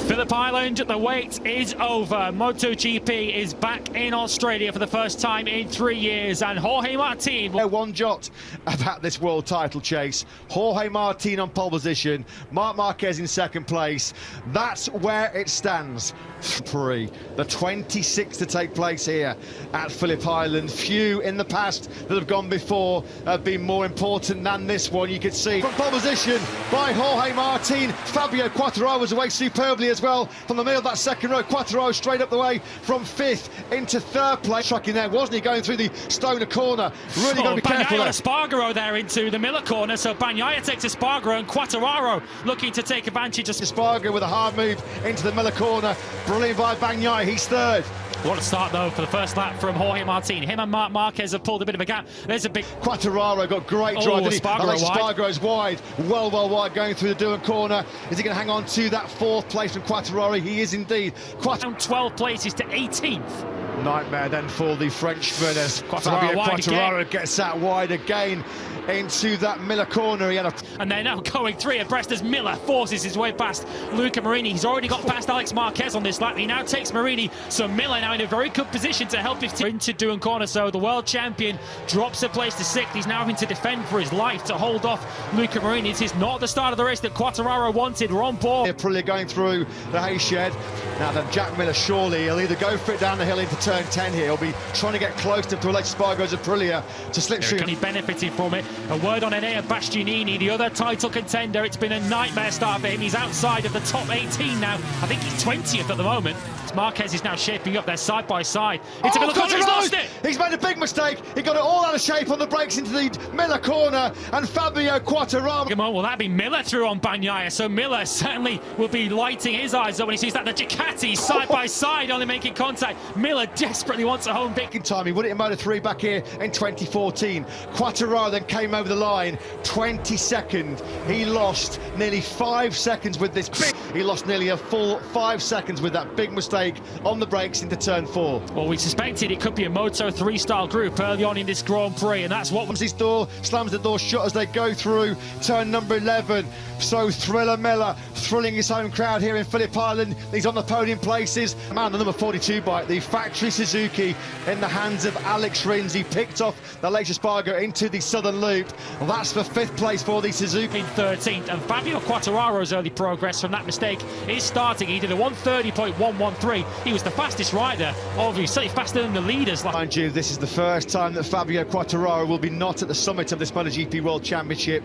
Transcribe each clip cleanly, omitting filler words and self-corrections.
Phillip Island, the wait is over. MotoGP is back in Australia for the first time in 3 years, and Jorge Martin... One jot about this world title chase. Jorge Martin on pole position, Marc Marquez in second place. That's where it stands. The 26th to take place here at Phillip Island. Few in the past that have gone before have been more important than this one. You could see from pole position by Jorge Martin. Fabio Quartararo was away superbly as well from the middle of that second row. Quartararo straight up the way from 5th into 3rd place. Trucking there, wasn't he, going through the Stoner corner? Really got to be careful there. Espargaro there into the Miller corner, so Bagnaia takes Espargaro, and Quartararo looking to take advantage of Espargaro with a hard move into the Miller corner. Brilliant by Bagnaia, he's 3rd. What a start, though, for the first lap from Jorge Martin. Him and Marc Marquez have pulled a bit of a gap. There's a big... Quartararo got great drive, didn't he? Espargaro's wide, well wide, going through the Duan corner. Is he going to hang on to that 4th place from Quartararo? He is indeed. Down 12 places to 18th. Nightmare then for the Frenchman as Fabio Quartararo gets that wide again into that Miller corner. And they're now going 3 abreast as Miller forces his way past Luca Marini. He's already got past Alex Marquez on this lap. He now takes Marini, so Miller now in a very good position to help his team into Duan corner. So the world champion drops a place to 6th. He's now having to defend for his life to hold off Luca Marini. It is not the start of the race that Quartararo wanted. We're on board. Aprilia going through the hay shed. Now then, Jack Miller, surely he'll either go for it down the hill into turn 10 here. He'll be trying to get close to Alex Espargaro's Aprilia to slip through. He benefited from it. A word on Enea Bastianini, the other title contender. It's been a nightmare start for him. He's outside of the top 18 now. I think he's 20th at the moment. Marquez is now shaping up there side by side. It's Miller corner, he's lost it! He's made a big mistake. He got it all out of shape on the brakes into the Miller corner, and Fabio Quartararo... Come on, will that be Miller through on Bagnaia? So Miller certainly will be lighting his eyes up when he sees that the Ducati side by side only making contact. Miller desperately wants a home pick. In time, he won it in Moto3 back here in 2014. Quartararo then came over the line 22nd. He lost nearly 5 seconds with this big... He lost nearly a full 5 seconds with that big mistake on the brakes into turn 4. Well, we suspected it could be a Moto3 style group early on in this Grand Prix, and that's what... His door slams the door shut as they go through turn number 11. So Thriller Miller thrilling his home crowd here in Phillip Island. He's on the podium places. Man, the number 42 bike, the factory Suzuki, in the hands of Alex Rins. He picked off the Alex Espargaro into the Southern Loop. Well, that's for 5th place for the Suzuki. In 13th, and Fabio Quartararo's early progress from that mistake is starting. He did a 1:30.113. He was the fastest rider, obviously faster than the leaders. Mind you, this is the first time that Fabio Quartararo will be not at the summit of this MotoGP World Championship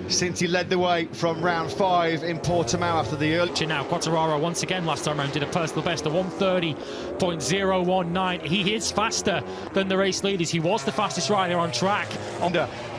since he led the way from round 5 in Portimao after the early... Now, Quartararo once again last time around did a personal best of 1:30.019. He is faster than the race leaders. He was the fastest rider on track.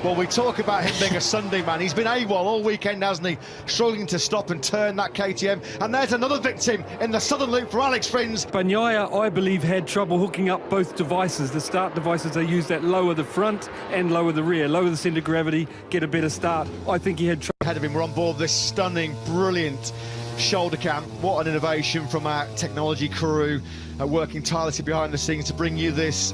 Well, we talk about him being a Sunday man. He's been AWOL all weekend, hasn't he? Struggling to stop and turn that KTM. And there's another victim in the Southern Loop for Alex Rins. Bagnaia, I believe, had trouble hooking up both devices. The start devices they use that lower the front and lower the rear, lower the centre of gravity, get a better start. I think he had trouble. Ahead of him, we're on board this stunning, brilliant shoulder cam. What an innovation from our technology crew, working tirelessly behind the scenes to bring you this.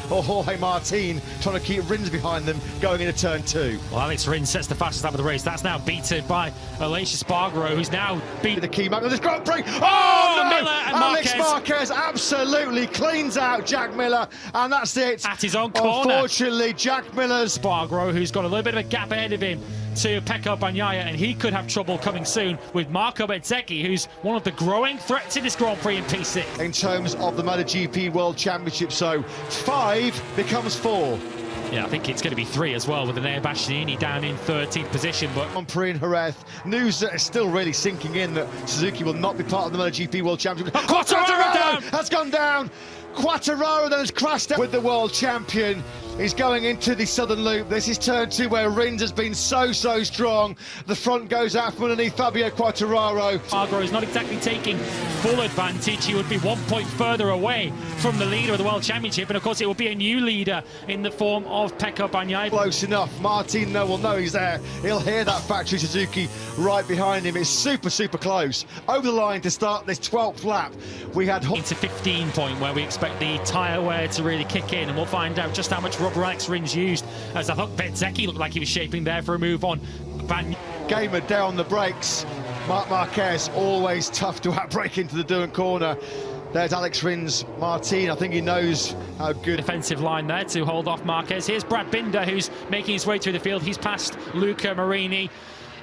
Or Jorge Martin trying to keep Rins behind them going into turn 2. Well, Alex Rins sets the fastest lap of the race. That's now beaten by Alex Espargaro, who's now beat the key man of this Grand Prix. Oh no! Miller and Alex Marquez absolutely cleans out Jack Miller, and that's it. At his own corner. Unfortunately, Jack Miller's... Espargaro, who's got a little bit of a gap ahead of him to Pecco Bagnaia, and he could have trouble coming soon with Marco Bezzecchi, who's one of the growing threats in this Grand Prix in P6. In terms of the MotoGP World Championship, so 5 becomes 4. Yeah, I think it's going to be 3 as well, with Enea Bastianini down in 13th position. But Grand Prix in Jerez, news that is still really sinking in that Suzuki will not be part of the MotoGP World Championship. Quartararo has gone down. Quartararo then has crashed out with the world champion. He's going into the Southern Loop. This is turn 2 where Rins has been so strong. The front goes out from underneath Fabio Quartararo. Espargaro is not exactly taking full advantage. He would be 1 point further away from the leader of the World Championship, and of course it will be a new leader in the form of Pecco Bagnaia. Close enough. Martin will know he's there. He'll hear that factory Suzuki right behind him. It's super close. Over the line to start this 12th lap. We had into 15 point where we expect the tyre wear to really kick in, and we'll find out just how much rubber Alex Rins used, as I thought Bezzecchi looked like he was shaping there for a move on. Gamer down the brakes. Marc Marquez, always tough to outbreak into the Duan corner. There's Alex Rins Martin. I think he knows how good. Defensive line there to hold off Marquez. Here's Brad Binder, who's making his way through the field. He's past Luca Marini.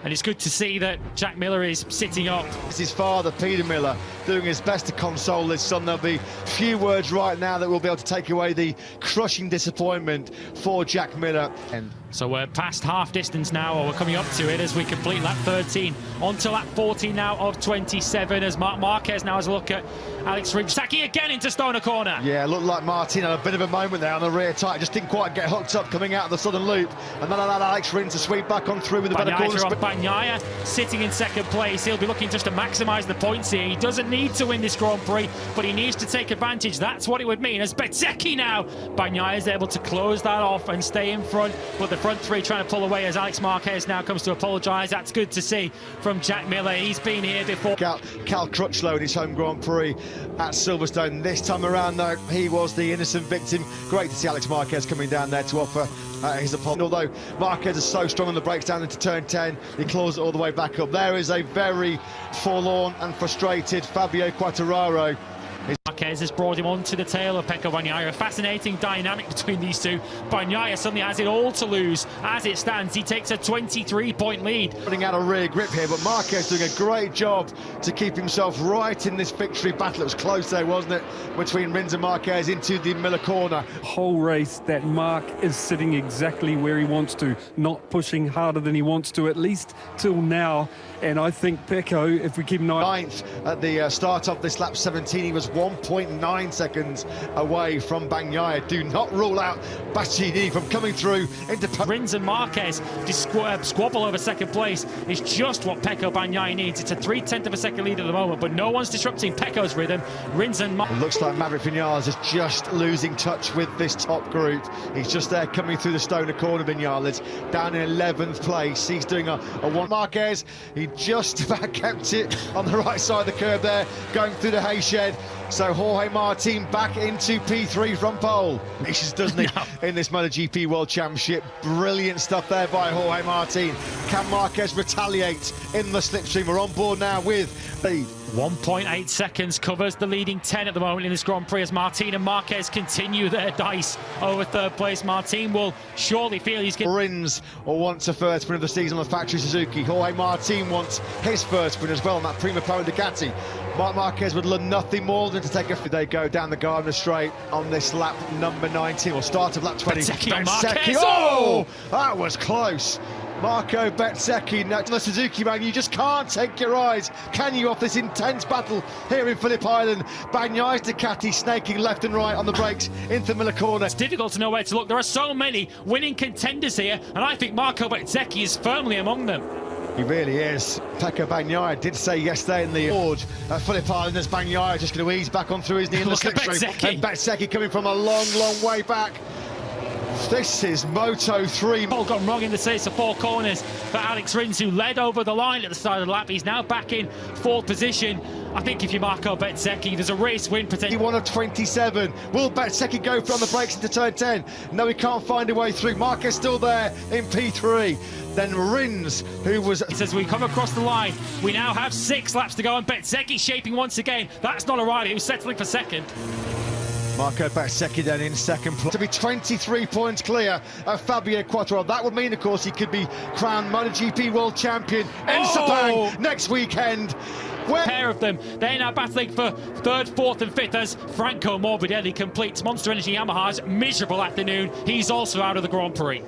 And it's good to see that Jack Miller is sitting up. It's his father, Peter Miller, doing his best to console his son. There'll be few words right now that will be able to take away the crushing disappointment for Jack Miller. And so we're past half distance now, or we're coming up to it as we complete lap 13. On to lap 14 now of 27 as Marc Marquez now has a look at Alex Rins. Saki again into Stoner corner. Yeah, looked like Martin had a bit of a moment there on the rear tyre. Just didn't quite get hooked up coming out of the southern loop. And then allowed Alex Rins to sweep back on through with a better corner spin. Bagnaia sitting in second place. He'll be looking just to maximise the points here. He doesn't need to win this Grand Prix, but he needs to take advantage. That's what it would mean. As Bezzecchi now, Bagnaia is able to close that off and stay in front, but the front three trying to pull away as Alex Marquez now comes to apologise. That's good to see from Jack Miller. He's been here before. Cal Crutchlow in his home Grand Prix at Silverstone. This time around, though, he was the innocent victim. Great to see Alex Marquez coming down there to offer his apology. Although Marquez is so strong on the brakes down into turn 10, he claws it all the way back up. There is a very forlorn and frustrated Fabio Quartararo. Marquez has brought him onto the tail of Pecco Bagnaia. A fascinating dynamic between these two. Bagnaia suddenly has it all to lose. As it stands, he takes a 23-point lead. Putting out a rear grip here, but Marquez doing a great job to keep himself right in this victory battle. It was close there, wasn't it, between Rins and Marquez into the Miller corner. Whole race, that Marc is sitting exactly where he wants to, not pushing harder than he wants to, at least till now. And I think Pecco, if we keep an eye... Ninth at the start of this lap 17, he was 1.9 seconds away from Bagnaia. Do not rule out Battini from coming through into... Rins and Marquez squabble over second place is just what Pecco Bagnaia needs. It's a 0.3 of a second lead at the moment, but no one's disrupting Pecco's rhythm. Rins and It looks like Maverick Vinales is just losing touch with this top group. He's just there coming through the Stoner corner. Vinales down in 11th place. He's doing a one. Marquez, he just about kept it on the right side of the curb there, going through the hay shed. So Jorge Martin back into P3 from pole. Doesn't he, in this MotoGP World Championship? Brilliant stuff there by Jorge Martin. Can Marquez retaliate in the slipstream? We're on board now with the 1.8 seconds covers the leading 10 at the moment in this Grand Prix as Martin and Marquez continue their dice over third place. Martin will surely feel he's getting... Rins wants a first win of the season on the factory Suzuki. Jorge Martin wants his first win as well on that Prima Pro Ducati. Marc Marquez would love nothing more than to take a... They go down the Gardner Straight on this lap number 19, or start of lap 20. Bezzecchi. Oh, that was close. Marco Bezzecchi next to the Suzuki man. You just can't take your eyes, can you, off this intense battle here in Phillip Island. Bagnaia's Ducati snaking left and right on the brakes into the Miller corner. It's difficult to know where to look. There are so many winning contenders here, and I think Marco Bezzecchi is firmly among them. He really is. Pecco Bagnaia did say yesterday in the board at Phillip Island, as Bagnaia just going to ease back on through his knee in the slipstream. And Bezzecchi coming from a long, long way back. This is Moto3. All gone wrong in the series of four corners for Alex Rins, who led over the line at the start of the lap. He's now back in fourth position. I think if you're Marco Bezzecchi, there's a race win potential. 1 of 27. Will Bezzecchi go on the brakes into turn 10? No, he can't find a way through. Marquez still there in P3. Then Rins, who was... As we come across the line, we now have 6 laps to go, and Bezzecchi shaping once again. That's not a rider who's settling for second. Marco Bezzecchi then in second place. To be 23 points clear of Fabio Quartararo. That would mean, of course, he could be crowned MotoGP World Champion in Sepang next weekend. Pair of them, they're now battling for third, fourth and fifth as Franco Morbidelli completes Monster Energy Yamaha's miserable afternoon. He's also out of the Grand Prix.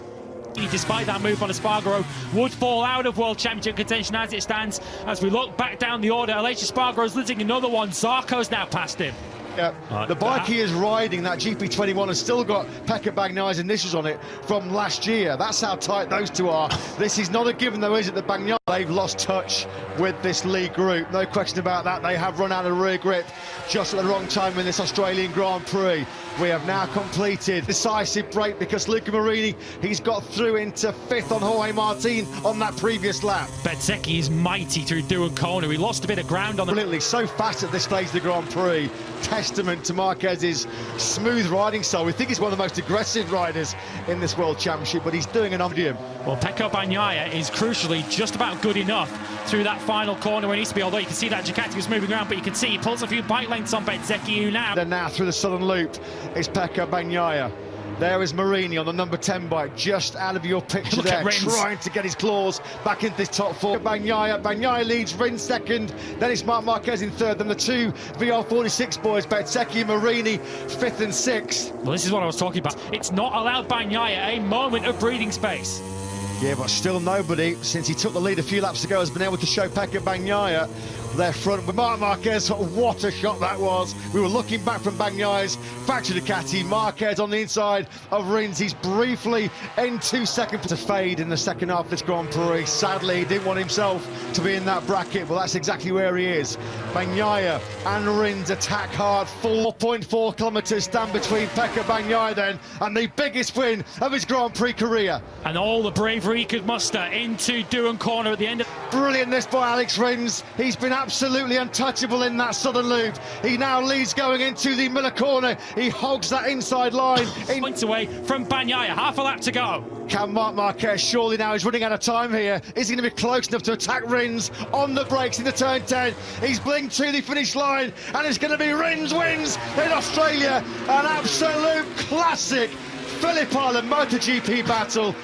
Despite that move on Espargaro, would fall out of World Championship contention as it stands. As we look back down the order, Aleix Espargaro's losing another one. Zarco's now past him. Yeah, the bike he is riding, that GP21, has still got Pecco Bagnaia's initials on it from last year. That's how tight those two are. This is not a given, though, is it, that Bagnaia? They've lost touch with this lead group. No question about that. They have run out of rear grip just at the wrong time in this Australian Grand Prix. We have now completed decisive break because Luca Marini, he's got through into fifth on Jorge Martin on that previous lap. Bezzecchi is mighty through Duan corner. He lost a bit of ground on the... Brilliantly, so fast at this stage of the Grand Prix. Testament to Marquez's smooth riding style. We think he's one of the most aggressive riders in this World Championship, but he's doing an odium. Well, Pecco Bagnaia is crucially just about good enough through that that final corner where he needs to be, although you can see that Ducati was moving around, but you can see he pulls a few bike lengths on Bezzecchi now. Then now through the southern loop is Pecco Bagnaia. There is Marini on the number 10 bike, just out of your picture. Look there, at Rins. trying to get his claws back into this top four. Bagnaia leads, Rins second, then it's Marc Marquez in third, then the two VR46 boys, Bezzecchi and Marini, fifth and sixth. Well, this is what I was talking about. It's not allowed Bagnaia a moment of breathing space. Yeah, but still nobody, since he took the lead a few laps ago, has been able to show Pecco Bagnaia their front with Marc Marquez. What a shot that was. We were looking back from Bagnaia's factory Ducati. Marquez on the inside of Rins. He's briefly into second to fade in the second half of this Grand Prix. Sadly, he didn't want himself to be in that bracket, but that's exactly where he is. Bagnaia and Rins attack hard. 4.4 kilometres stand between Pecco Bagnaia then and the biggest win of his Grand Prix career. And all the bravery he could muster into Duan corner at the end of... Brilliant this by Alex Rins. He's been absolutely untouchable in that southern loop. He now leads going into the Miller corner. He hogs that inside line. Points away from Bagnaia, half a lap to go. Can Marc Marquez surely now, he's running out of time here. Is he going to be close enough to attack Rins on the brakes into turn 10? He's blinked to the finish line and it's going to be Rins wins in Australia. An absolute classic Phillip Island MotoGP battle.